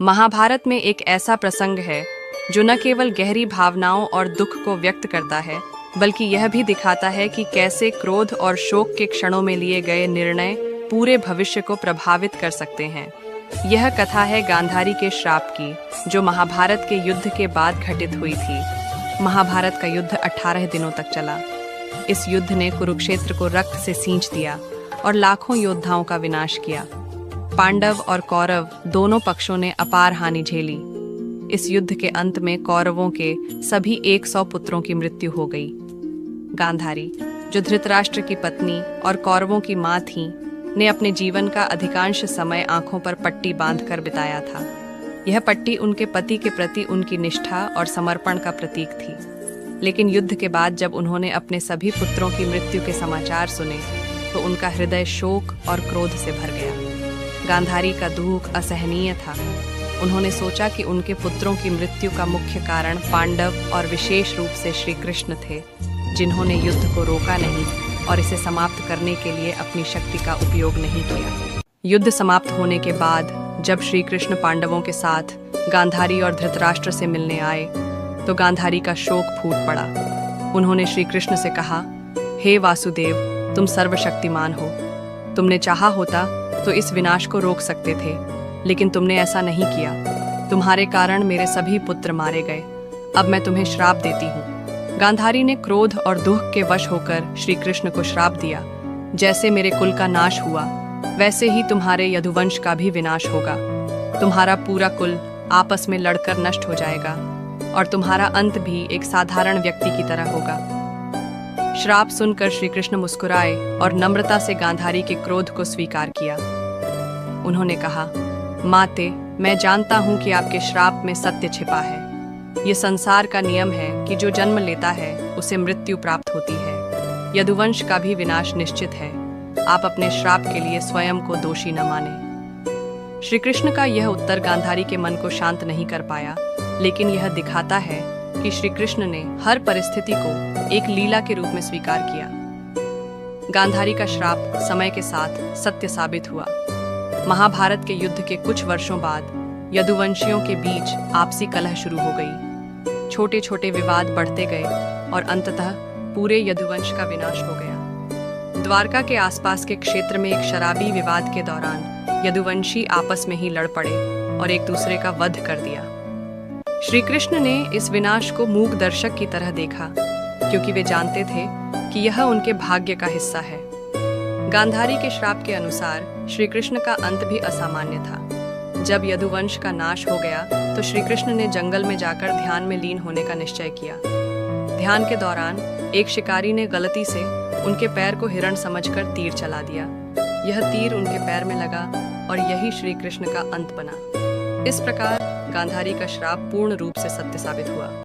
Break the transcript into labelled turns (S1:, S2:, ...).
S1: महाभारत में एक ऐसा प्रसंग है जो न केवल गहरी भावनाओं और दुख को व्यक्त करता है, बल्कि यह भी दिखाता है कि कैसे क्रोध और शोक के क्षणों में लिए गए निर्णय पूरे भविष्य को प्रभावित कर सकते हैं। यह कथा है गांधारी के श्राप की, जो महाभारत के युद्ध के बाद घटित हुई थी। महाभारत का युद्ध 18 दिनों तक चला। इस युद्ध ने कुरुक्षेत्र को रक्त से सींच दिया और लाखों योद्धाओं का विनाश किया। पांडव और कौरव दोनों पक्षों ने अपार हानि झेली। इस युद्ध के अंत में कौरवों के सभी 100 पुत्रों की मृत्यु हो गई। गांधारी, जो धृतराष्ट्र की पत्नी और कौरवों की मां थीं, ने अपने जीवन का अधिकांश समय आंखों पर पट्टी बांधकर बिताया था। यह पट्टी उनके पति के प्रति उनकी निष्ठा और समर्पण का प्रतीक थी। लेकिन युद्ध के बाद जब उन्होंने अपने सभी पुत्रों की मृत्यु के समाचार सुने, तो उनका हृदय शोक और क्रोध से भर गया। गांधारी का दुख असहनीय था। उन्होंने सोचा कि उनके पुत्रों की मृत्यु का मुख्य कारण पांडव और विशेष रूप से श्री कृष्ण थे, जिन्होंने युद्ध को रोका नहीं और इसे समाप्त करने के लिए अपनी शक्ति का उपयोग नहीं किया। युद्ध समाप्त होने के बाद जब श्री कृष्ण पांडवों के साथ गांधारी और धृतराष्ट्र से मिलने आए, तो गांधारी का शोक फूट पड़ा। उन्होंने श्री कृष्ण से कहा, हे वासुदेव, तुम सर्वशक्तिमान हो। तुमने चाहा होता तो इस विनाश को रोक सकते थे, लेकिन तुमने ऐसा नहीं किया। तुम्हारे कारण मेरे सभी पुत्र मारे गए। अब मैं तुम्हें श्राप देती हूँ। गांधारी ने क्रोध और दुख के वश होकर श्री कृष्ण को श्राप दिया, जैसे मेरे कुल का नाश हुआ, वैसे ही तुम्हारे यदुवंश का भी विनाश होगा। तुम्हारा पूरा कुल आपस में लड़कर नष्ट हो जाएगा और तुम्हारा अंत भी एक साधारण व्यक्ति की तरह होगा। श्राप सुनकर श्री कृष्ण मुस्कुराए और नम्रता से गांधारी के क्रोध को स्वीकार किया। उन्होंने कहा, माते, मैं जानता हूं कि आपके श्राप में सत्य छिपा है। ये संसार का नियम है कि जो जन्म लेता है उसे मृत्यु प्राप्त होती है। यदुवंश का भी विनाश निश्चित है। आप अपने श्राप के लिए स्वयं को दोषी न माने। श्री कृष्ण का यह उत्तर गांधारी के मन को शांत नहीं कर पाया, लेकिन यह दिखाता है कि श्री कृष्ण ने हर परिस्थिति को एक लीला के रूप में स्वीकार किया। गांधारी का श्राप समय के साथ सत्य साबित हुआ। महाभारत के युद्ध के कुछ वर्षों बाद यदुवंशियों के बीच आपसी कलह शुरू हो गई। छोटे छोटे विवाद बढ़ते गए और अंततः पूरे यदुवंश का विनाश हो गया। द्वारका के आसपास के क्षेत्र में एक शराबी विवाद के दौरान यदुवंशी आपस में ही लड़ पड़े और एक दूसरे का वध कर दिया। श्री कृष्ण ने इस विनाश को मूक दर्शक की तरह देखा, क्योंकि वे जानते थे कि यह उनके भाग्य का हिस्सा है। गांधारी के श्राप के अनुसार श्री कृष्ण का अंत भी असामान्य था। जब यदुवंश का नाश हो गया, तो श्री कृष्ण ने जंगल में जाकर ध्यान में लीन होने का निश्चय किया। ध्यान के दौरान एक शिकारी ने गलती से उनके पैर को हिरण समझकर तीर चला दिया। यह तीर उनके पैर में लगा और यही श्री कृष्ण का अंत बना। इस प्रकार गांधारी का श्राप पूर्ण रूप से सत्य साबित हुआ।